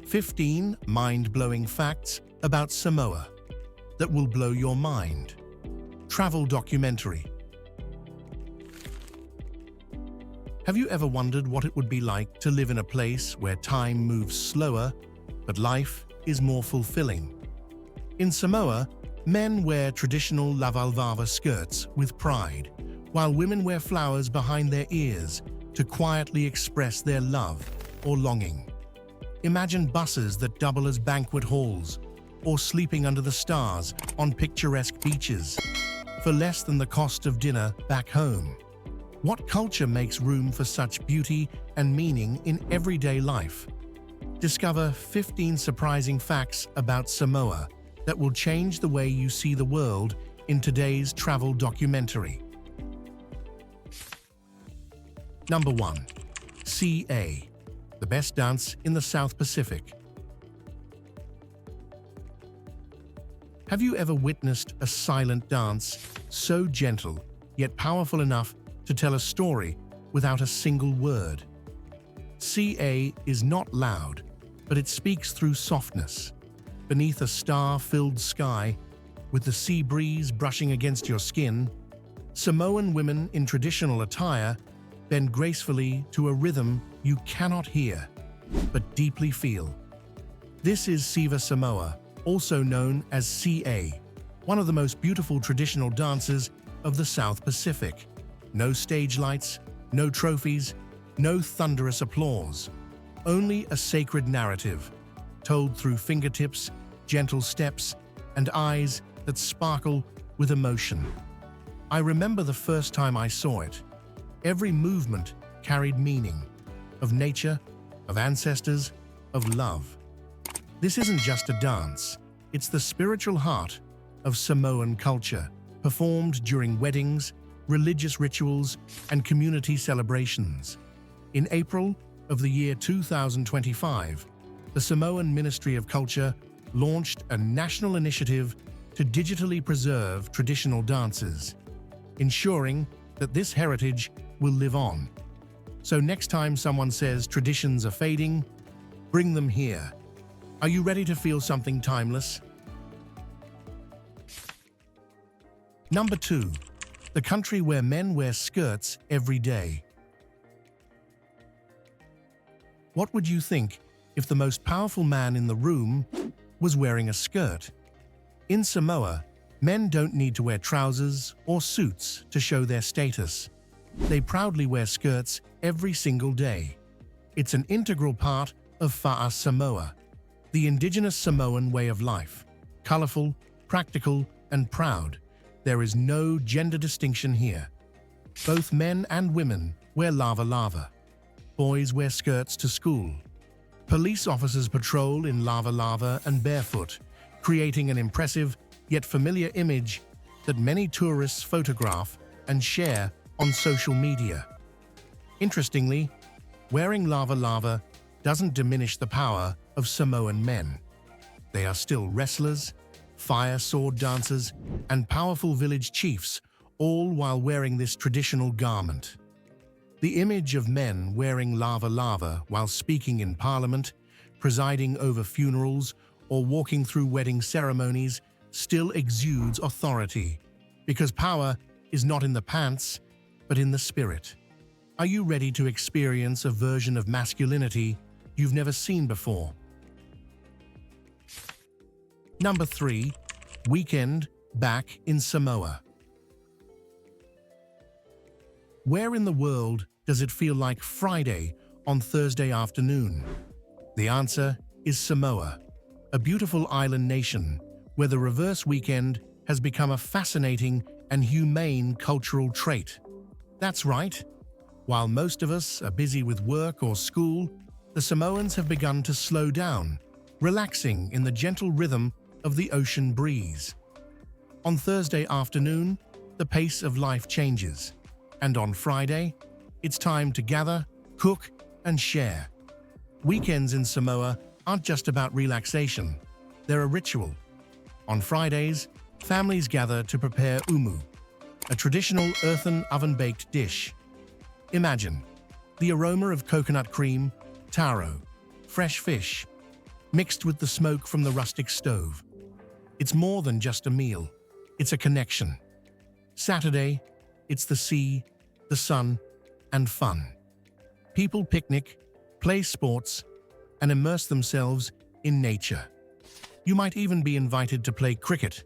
15 mind-blowing facts about Samoa that will blow your mind. Travel documentary. Have you ever wondered what it would be like to live in a place where time moves slower, but life is more fulfilling? In Samoa, men wear traditional lavalvava skirts with pride, while women wear flowers behind their ears to quietly express their love or longing. Imagine buses that double as banquet halls, or sleeping under the stars on picturesque beaches for less than the cost of dinner back home. What culture makes room for such beauty and meaning in everyday life? Discover 15 surprising facts about Samoa that will change the way you see the world in today's travel documentary. Number 1. Ca, the best dance in the South Pacific. Have you ever witnessed a silent dance so gentle yet powerful enough to tell a story without a single word? Ca is not loud, but it speaks through softness. Beneath a star-filled sky, with the sea breeze brushing against your skin, Samoan women in traditional attire bend gracefully to a rhythm you cannot hear, but deeply feel. This is Siva Samoa, also known as Ca, one of the most beautiful traditional dances of the South Pacific. No stage lights, no trophies, no thunderous applause. Only a sacred narrative, told through fingertips, gentle steps, and eyes that sparkle with emotion. I remember the first time I saw it. Every movement carried meaning, of nature, of ancestors, of love. This isn't just a dance, it's the spiritual heart of Samoan culture, performed during weddings, religious rituals, and community celebrations. In April of the year 2025, the Samoan Ministry of Culture launched a national initiative to digitally preserve traditional dances, ensuring that this heritage will live on. So next time someone says traditions are fading, bring them here. Are you ready to feel something timeless? Number 2. The country where men wear skirts every day. What would you think if the most powerful man in the room was wearing a skirt? In Samoa, men don't need to wear trousers or suits to show their status. They proudly wear skirts every single day. It's an integral part of Fa'a Samoa, the indigenous Samoan way of life. Colorful, practical, and proud. There is no gender distinction here. Both men and women wear lava. Boys wear skirts to school. Police officers patrol in lava and barefoot, creating an impressive yet familiar image that many tourists photograph and share on social media. Interestingly, wearing lava doesn't diminish the power of Samoan men. They are still wrestlers, fire sword dancers, and powerful village chiefs, all while wearing this traditional garment. The image of men wearing lava while speaking in parliament, presiding over funerals, or walking through wedding ceremonies still exudes authority, because power is not in the pants, but in the spirit. Are you ready to experience a version of masculinity you've never seen before? Number 3. Weekend back in Samoa. Where in the world does it feel like Friday on Thursday afternoon? The answer is Samoa, a beautiful island nation where the reverse weekend has become a fascinating and humane cultural trait. That's right. While most of us are busy with work or school, the Samoans have begun to slow down, relaxing in the gentle rhythm of the ocean breeze. On Thursday afternoon, the pace of life changes, and on Friday, it's time to gather, cook, and share. Weekends in Samoa aren't just about relaxation, they're a ritual. On Fridays, families gather to prepare umu, a traditional earthen oven-baked dish. Imagine the aroma of coconut cream, taro, fresh fish, mixed with the smoke from the rustic stove. It's more than just a meal, it's a connection. Saturday, it's the sea, the sun, and fun. People picnic, play sports, and immerse themselves in nature. You might even be invited to play cricket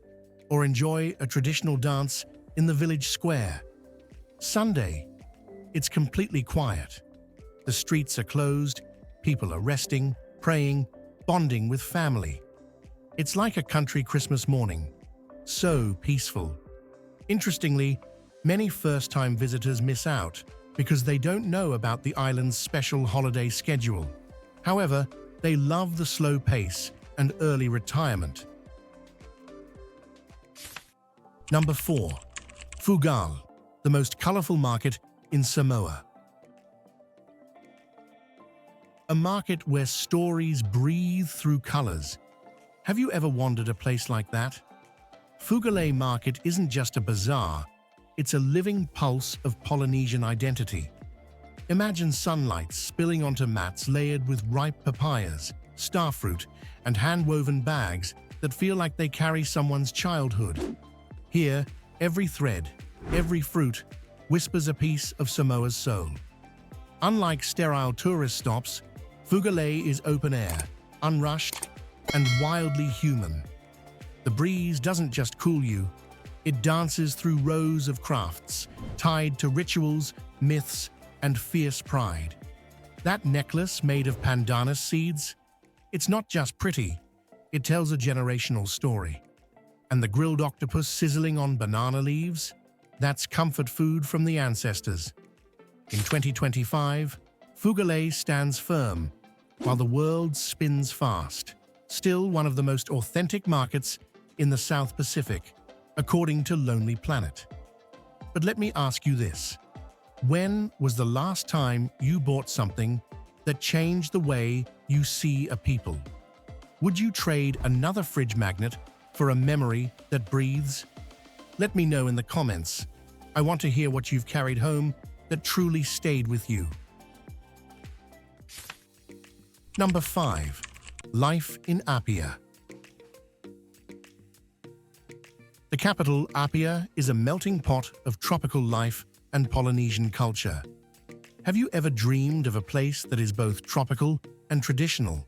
or enjoy a traditional dance in the village square. Sunday, it's completely quiet. The streets are closed, people are resting, praying, bonding with family. It's like a country Christmas morning, so peaceful. Interestingly, many first-time visitors miss out because they don't know about the island's special holiday schedule. However, they love the slow pace and early retirement. Number 4. Fugale, the most colorful market in Samoa. A market where stories breathe through colors. Have you ever wandered a place like that? Fugale Market isn't just a bazaar, it's a living pulse of Polynesian identity. Imagine sunlight spilling onto mats layered with ripe papayas, starfruit, and hand-woven bags that feel like they carry someone's childhood. Here, every thread, every fruit, whispers a piece of Samoa's soul. Unlike sterile tourist stops, Fugale is open air, unrushed, and wildly human. The breeze doesn't just cool you, it dances through rows of crafts, tied to rituals, myths, and fierce pride. That necklace made of pandanus seeds? It's not just pretty, it tells a generational story. And the grilled octopus sizzling on banana leaves? That's comfort food from the ancestors. In 2025, Fugale stands firm, while the world spins fast. Still one of the most authentic markets in the South Pacific, according to Lonely Planet. But let me ask you this. When was the last time you bought something that changed the way you see a people? Would you trade another fridge magnet for a memory that breathes? Let me know in the comments. I want to hear what you've carried home that truly stayed with you. Number 5. Life in Apia. The capital, Apia, is a melting pot of tropical life and Polynesian culture. Have you ever dreamed of a place that is both tropical and traditional?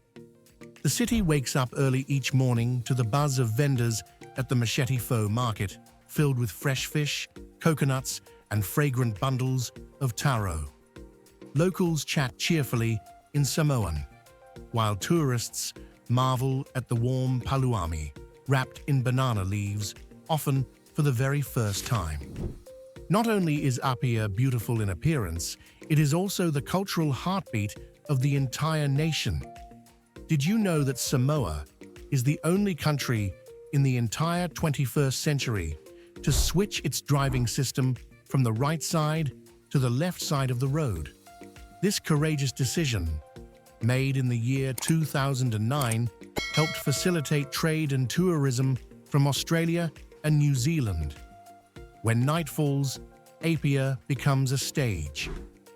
The city wakes up early each morning to the buzz of vendors at the Machete Pho market, filled with fresh fish, coconuts, and fragrant bundles of taro. Locals chat cheerfully in Samoan, while tourists marvel at the warm paluami, wrapped in banana leaves, often for the very first time. Not only is Apia beautiful in appearance, it is also the cultural heartbeat of the entire nation. Did you know that Samoa is the only country in the entire 21st century to switch its driving system from the right side to the left side of the road? This courageous decision, made in the year 2009, helped facilitate trade and tourism from Australia and New Zealand. When night falls, Apia becomes a stage.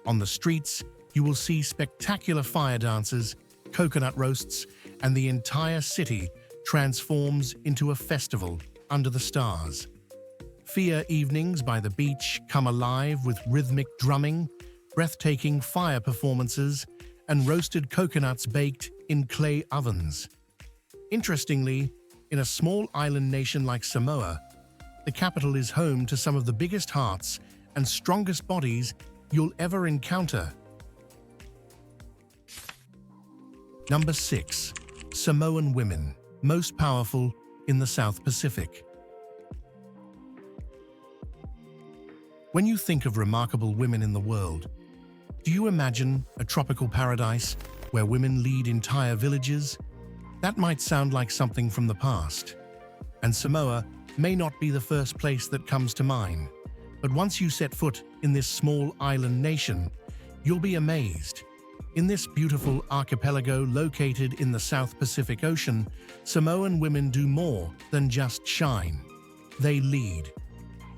On the streets, you will see spectacular fire dances, coconut roasts, and the entire city transforms into a festival under the stars. Fia evenings by the beach come alive with rhythmic drumming, breathtaking fire performances, and roasted coconuts baked in clay ovens. Interestingly, in a small island nation like Samoa, the capital is home to some of the biggest hearts and strongest bodies you'll ever encounter. Number 6. Samoan women, most powerful in the South Pacific. When you think of remarkable women in the world, do you imagine a tropical paradise where women lead entire villages? That might sound like something from the past, and Samoa may not be the first place that comes to mind. But once you set foot in this small island nation, you'll be amazed. In this beautiful archipelago located in the South Pacific Ocean, Samoan women do more than just shine. They lead.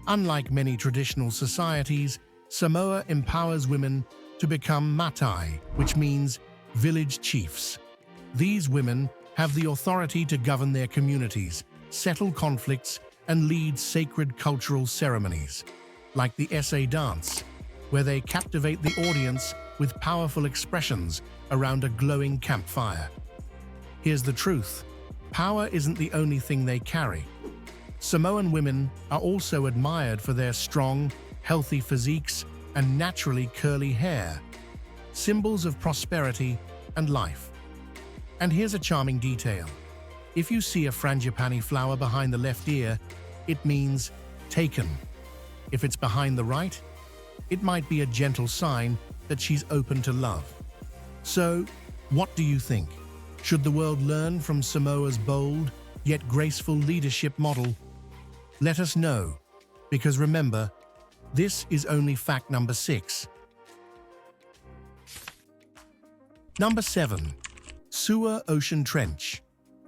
Unlike many traditional societies, Samoa empowers women to become matai, which means village chiefs. These women have the authority to govern their communities, settle conflicts, and lead sacred cultural ceremonies, like the essay dance, where they captivate the audience with powerful expressions around a glowing campfire. Here's the truth: power isn't the only thing they carry. Samoan women are also admired for their strong, healthy physiques and naturally curly hair, symbols of prosperity and life. And here's a charming detail. If you see a frangipani flower behind the left ear, it means taken. If it's behind the right, it might be a gentle sign that she's open to love. So, what do you think? Should the world learn from Samoa's bold yet graceful leadership model? Let us know, because remember, this is only fact number 6. Number 7. Sua Ocean Trench,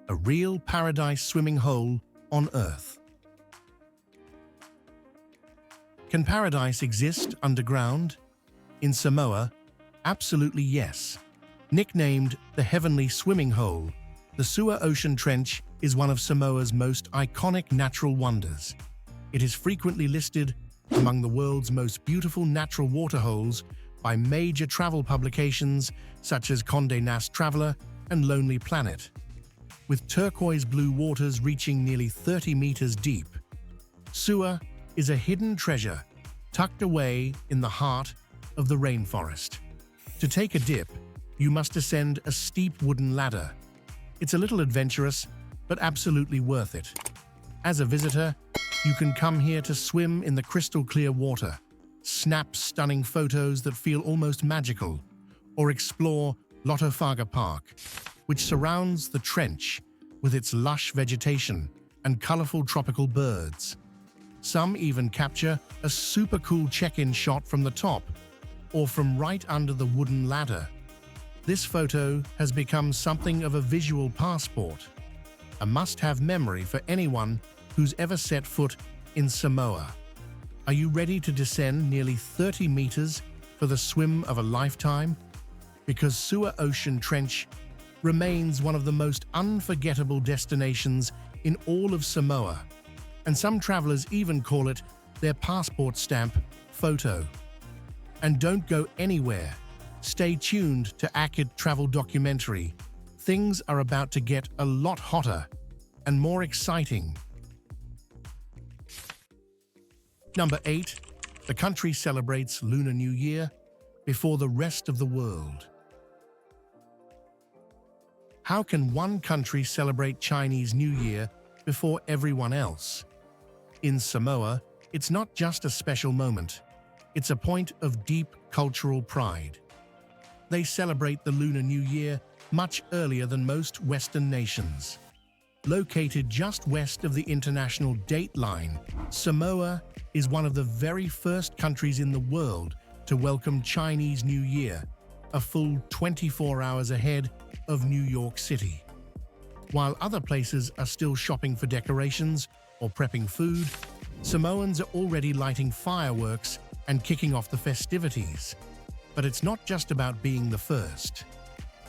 a real paradise swimming hole on Earth. Can paradise exist underground? In Samoa, absolutely yes. Nicknamed the Heavenly Swimming Hole, the Sua Ocean Trench is one of Samoa's most iconic natural wonders. It is frequently listed among the world's most beautiful natural waterholes by major travel publications such as Condé Nast Traveler and Lonely Planet. With turquoise blue waters reaching nearly 30 meters deep, Sua is a hidden treasure tucked away in the heart of the rainforest. To take a dip, you must ascend a steep wooden ladder. It's a little adventurous, but absolutely worth it. As a visitor, you can come here to swim in the crystal clear water, snap stunning photos that feel almost magical, or explore Lotofaga Park, which surrounds the trench with its lush vegetation and colorful tropical birds. Some even capture a super cool check-in shot from the top or from right under the wooden ladder. This photo has become something of a visual passport, a must-have memory for anyone who's ever set foot in Samoa. Are you ready to descend nearly 30 meters for the swim of a lifetime? Because Sua Ocean Trench remains one of the most unforgettable destinations in all of Samoa, and some travelers even call it their passport stamp photo. And don't go anywhere. Stay tuned to Untitled Travel Documentary. Things are about to get a lot hotter and more exciting. Number 8. The country celebrates Lunar New Year before the rest of the world. How can one country celebrate Chinese New Year before everyone else? In Samoa, it's not just a special moment. It's a point of deep cultural pride. They celebrate the Lunar New Year much earlier than most Western nations. Located just west of the international date line, Samoa is one of the very first countries in the world to welcome Chinese New Year, a full 24 hours ahead of New York City. While other places are still shopping for decorations or prepping food, Samoans are already lighting fireworks and kicking off the festivities. But it's not just about being the first.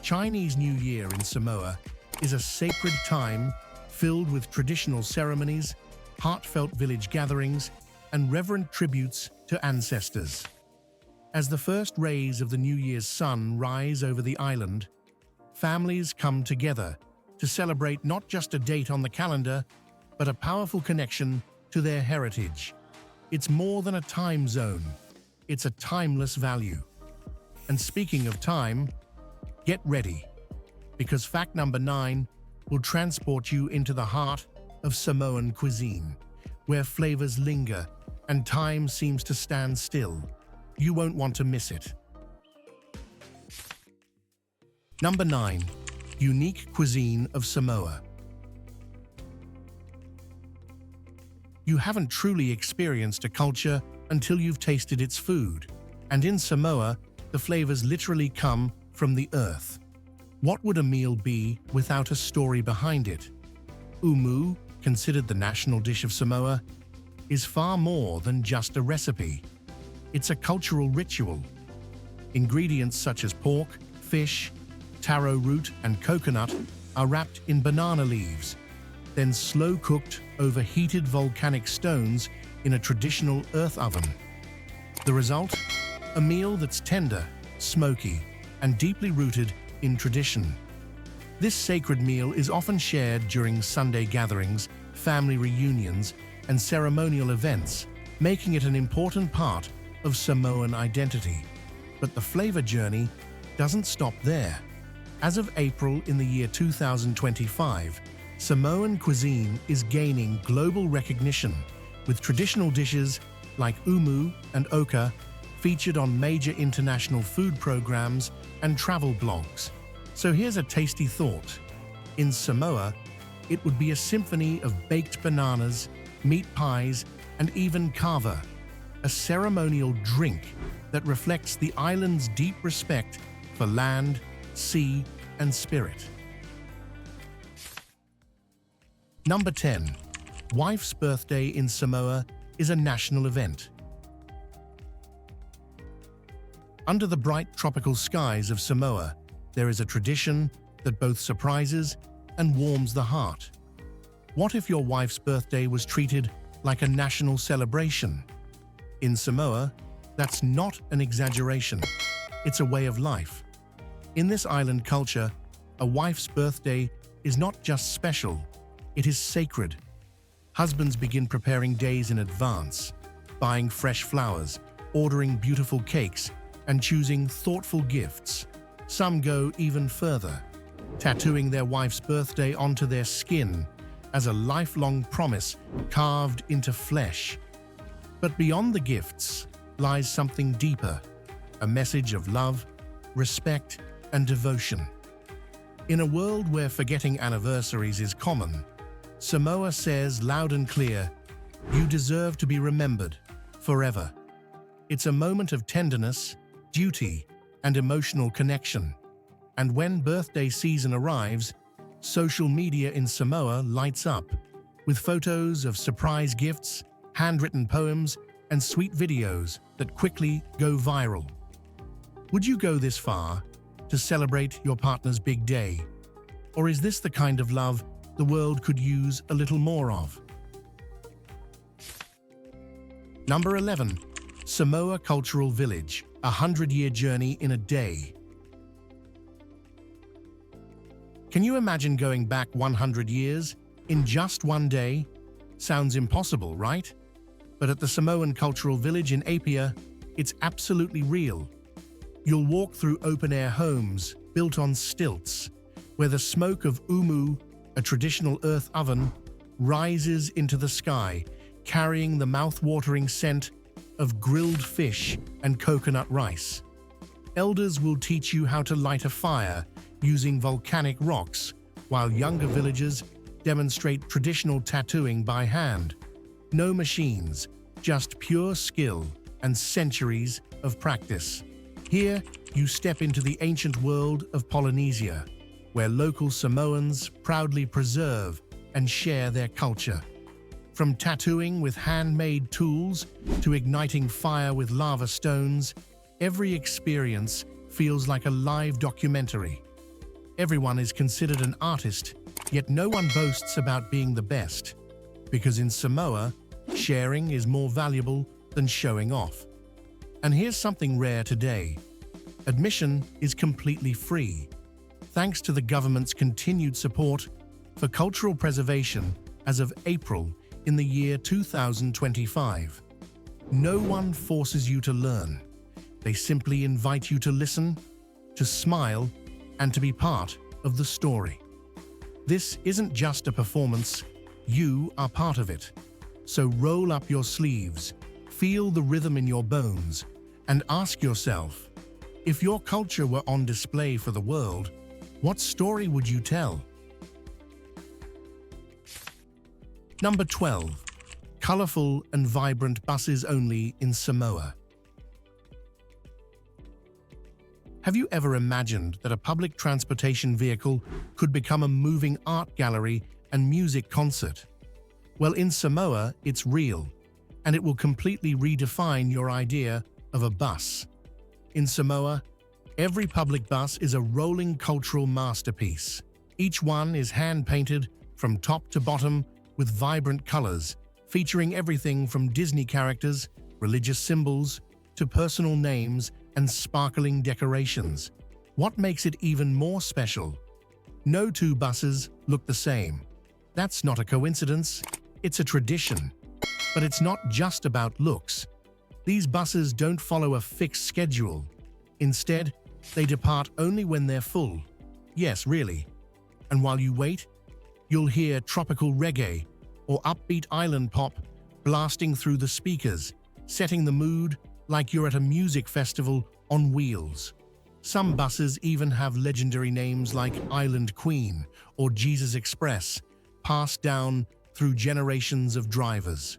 Chinese New Year in Samoa is a sacred time filled with traditional ceremonies, heartfelt village gatherings, and reverent tributes to ancestors. As the first rays of the New Year's sun rise over the island, families come together to celebrate not just a date on the calendar, but a powerful connection to their heritage. It's more than a time zone, it's a timeless value. And speaking of time, get ready, because fact number 9 will transport you into the heart of Samoan cuisine, where flavors linger and time seems to stand still. You won't want to miss it. Number 9. Unique cuisine of Samoa. You haven't truly experienced a culture until you've tasted its food, and in Samoa, the flavors literally come from the earth. What would a meal be without a story behind it? Umu, considered the national dish of Samoa, is far more than just a recipe. It's a cultural ritual. Ingredients such as pork, fish, taro root, and coconut are wrapped in banana leaves, then slow-cooked over heated volcanic stones in a traditional earth oven. The result? A meal that's tender, smoky, and deeply rooted in tradition. This sacred meal is often shared during Sunday gatherings, family reunions, and ceremonial events, making it an important part of Samoan identity. But the flavor journey doesn't stop there. As of April in the year 2025, Samoan cuisine is gaining global recognition, with traditional dishes like umu and oka featured on major international food programs and travel blogs. So here's a tasty thought. In Samoa, it would be a symphony of baked bananas, meat pies, and even kava, a ceremonial drink that reflects the island's deep respect for land, sea, and spirit. Number 10. Wife's birthday in Samoa is a national event. Under the bright tropical skies of Samoa, there is a tradition that both surprises and warms the heart. What if your wife's birthday was treated like a national celebration? In Samoa, that's not an exaggeration. It's a way of life. In this island culture, a wife's birthday is not just special, it is sacred. Husbands begin preparing days in advance, buying fresh flowers, ordering beautiful cakes, and choosing thoughtful gifts. Some go even further, tattooing their wife's birthday onto their skin as a lifelong promise carved into flesh. But beyond the gifts lies something deeper, a message of love, respect, and devotion. In a world where forgetting anniversaries is common, Samoa says loud and clear, "You deserve to be remembered forever." It's a moment of tenderness, duty, and emotional connection. And when birthday season arrives, social media in Samoa lights up with photos of surprise gifts, handwritten poems, and sweet videos that quickly go viral. Would you go this far to celebrate your partner's big day? Or is this the kind of love the world could use a little more of? Number 11. Samoa Cultural Village, a 100-year journey in a day. Can you imagine going back 100 years in just one day? Sounds impossible, right? But at the Samoan Cultural Village in Apia, it's absolutely real. You'll walk through open-air homes built on stilts, where the smoke of umu, a traditional earth oven, rises into the sky, carrying the mouth-watering scent of grilled fish and coconut rice. Elders will teach you how to light a fire using volcanic rocks, while younger villagers demonstrate traditional tattooing by hand. No machines, just pure skill and centuries of practice. Here, you step into the ancient world of Polynesia, where local Samoans proudly preserve and share their culture. From tattooing with handmade tools to igniting fire with lava stones, every experience feels like a live documentary. Everyone is considered an artist, yet no one boasts about being the best, because in Samoa, sharing is more valuable than showing off. And here's something rare today. Admission is completely free, thanks to the government's continued support for cultural preservation as of April in the year 2025. No one forces you to learn. They simply invite you to listen, to smile, and to be part of the story. This isn't just a performance, you are part of it. So roll up your sleeves, feel the rhythm in your bones, and ask yourself, if your culture were on display for the world, what story would you tell? Number 12. Colorful and vibrant buses only in Samoa. Have you ever imagined that a public transportation vehicle could become a moving art gallery and music concert? Well, in Samoa, it's real, and it will completely redefine your idea of a bus. In Samoa, every public bus is a rolling cultural masterpiece. Each one is hand-painted from top to bottom with vibrant colors, featuring everything from Disney characters, religious symbols, to personal names and sparkling decorations. What makes it even more special? No two buses look the same. That's not a coincidence, it's a tradition. But it's not just about looks. These buses don't follow a fixed schedule. Instead, they depart only when they're full. Yes, really. And while you wait, you'll hear tropical reggae or upbeat island pop blasting through the speakers, setting the mood like you're at a music festival on wheels. Some buses even have legendary names like Island Queen or Jesus Express, passed down through generations of drivers.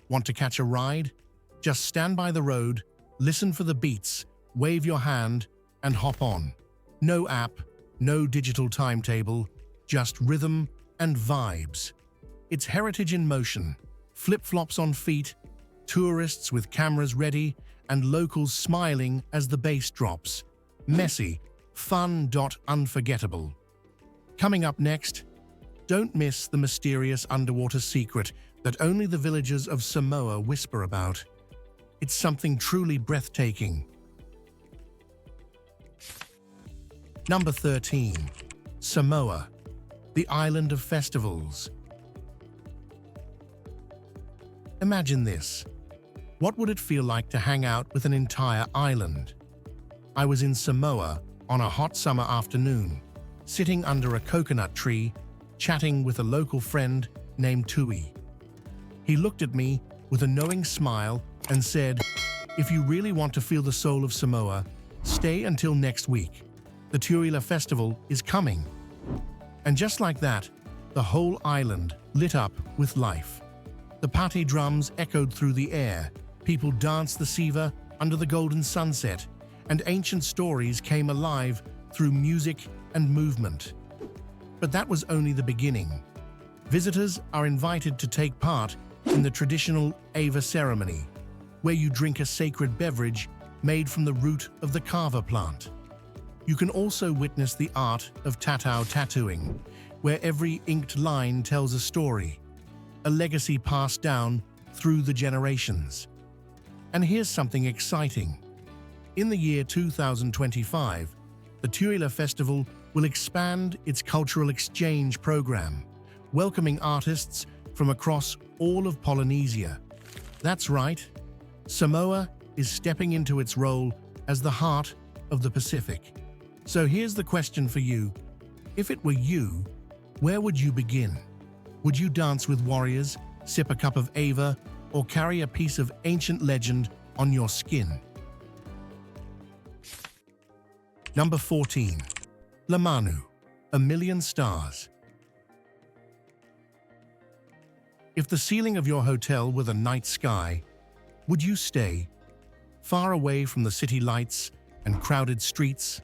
Want to catch a ride? Just stand by the road, listen for the beats, wave your hand, and hop on. No app, no digital timetable, just rhythm and vibes. It's heritage in motion, flip-flops on feet, tourists with cameras ready, and locals smiling as the bass drops. Messy, fun, unforgettable. Coming up next, don't miss the mysterious underwater secret that only the villagers of Samoa whisper about. It's something truly breathtaking. Number 13. Samoa, the island of festivals. Imagine this. What would it feel like to hang out with an entire island? I was in Samoa on a hot summer afternoon, sitting under a coconut tree, chatting with a local friend named Tui. He looked at me with a knowing smile and said, "If you really want to feel the soul of Samoa, stay until next week. The Tuila Festival is coming." And just like that, the whole island lit up with life. The pati drums echoed through the air, people danced the siva under the golden sunset, and ancient stories came alive through music and movement. But that was only the beginning. Visitors are invited to take part in the traditional Ava ceremony, where you drink a sacred beverage made from the root of the kava plant. You can also witness the art of tatau tattooing, where every inked line tells a story, a legacy passed down through the generations. And here's something exciting. In the year 2025, the Tuila Festival will expand its cultural exchange program, welcoming artists from across all of Polynesia. That's right, Samoa is stepping into its role as the heart of the Pacific. So here's the question for you. If it were you, where would you begin? Would you dance with warriors, sip a cup of Ava, or carry a piece of ancient legend on your skin? Number 14. Manu, a million stars. If the ceiling of your hotel were the night sky, would you stay? Far away from the city lights and crowded streets,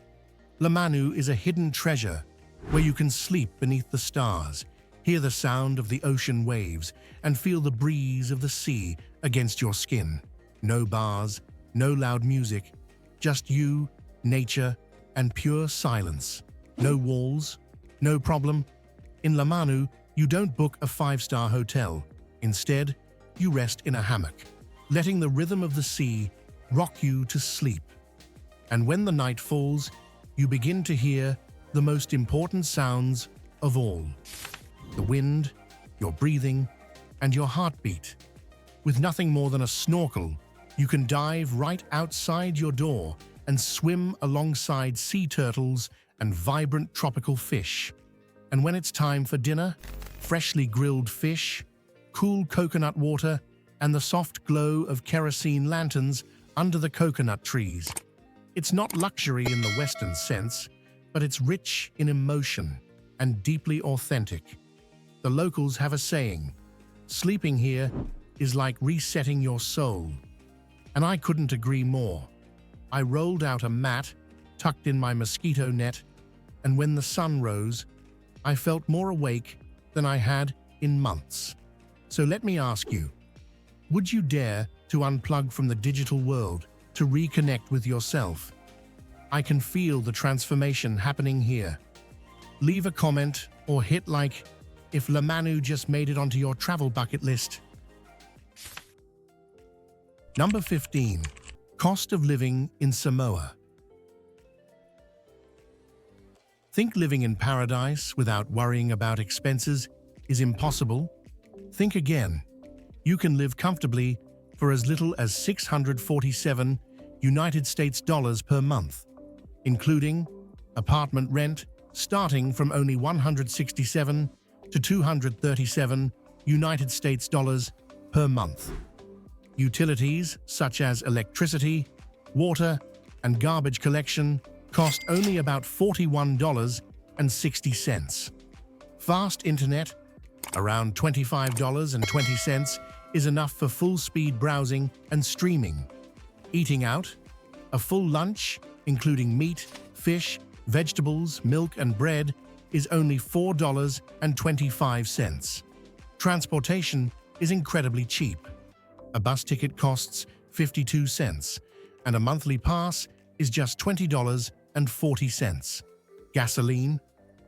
Manu is a hidden treasure where you can sleep beneath the stars, hear the sound of the ocean waves, and feel the breeze of the sea against your skin. No bars, no loud music, just you, nature, and pure silence. No walls, no problem. In Manu, you don't book a 5-star hotel. Instead, you rest in a hammock, letting the rhythm of the sea rock you to sleep. And when the night falls, you begin to hear the most important sounds of all. The wind, your breathing, and your heartbeat. With nothing more than a snorkel, you can dive right outside your door and swim alongside sea turtles and vibrant tropical fish. And when it's time for dinner, freshly grilled fish, cool coconut water, and the soft glow of kerosene lanterns under the coconut trees. It's not luxury in the Western sense, but it's rich in emotion and deeply authentic. The locals have a saying, "Sleeping here is like resetting your soul." And I couldn't agree more. I rolled out a mat, tucked in my mosquito net, and when the sun rose, I felt more awake than I had in months. So let me ask you, would you dare to unplug from the digital world to reconnect with yourself? I can feel the transformation happening here. Leave a comment or hit like if Manu just made it onto your travel bucket list. Number 15. Cost of living in Samoa. Think living in paradise without worrying about expenses is impossible? Think again. You can live comfortably for as little as 647 United States dollars per month, including apartment rent starting from only 167 to 237 United States dollars per month. Utilities such as electricity, water, and garbage collection cost only about $41.60. Fast internet, around $25.20, is enough for full-speed browsing and streaming. Eating out, a full lunch, including meat, fish, vegetables, milk, and bread, is only $4.25. Transportation is incredibly cheap. A bus ticket costs 52 cents, and a monthly pass is just $20.40. Gasoline,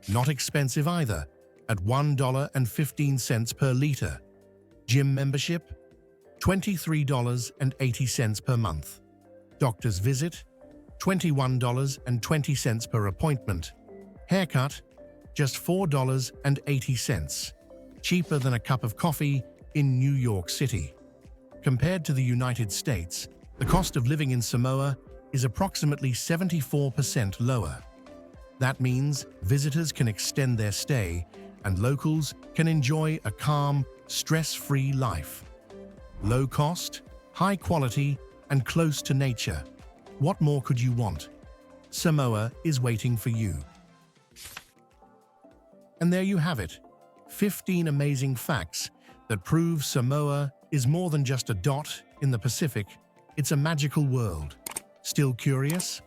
not expensive either, at $1.15 per liter. Gym membership, $23.80 per month. Doctor's visit, $21.20 per appointment. Haircut, just $4.80. Cheaper than a cup of coffee in New York City. Compared to the United States, the cost of living in Samoa is approximately 74% lower. That means visitors can extend their stay and locals can enjoy a calm, stress-free life. Low cost, high quality, and close to nature. What more could you want? Samoa is waiting for you. And there you have it, 15 amazing facts that prove Samoa is more than just a dot in the Pacific. It's a magical world. Still curious?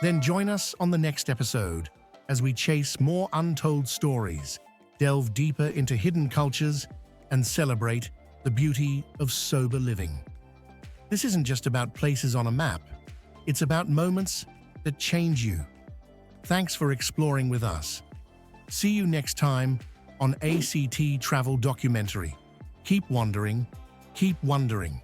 Then join us on the next episode as we chase more untold stories, delve deeper into hidden cultures, and celebrate the beauty of sober living. This isn't just about places on a map. It's about moments that change you. Thanks for exploring with us. See you next time on ACT Travel Documentary. Keep wandering, keep wondering.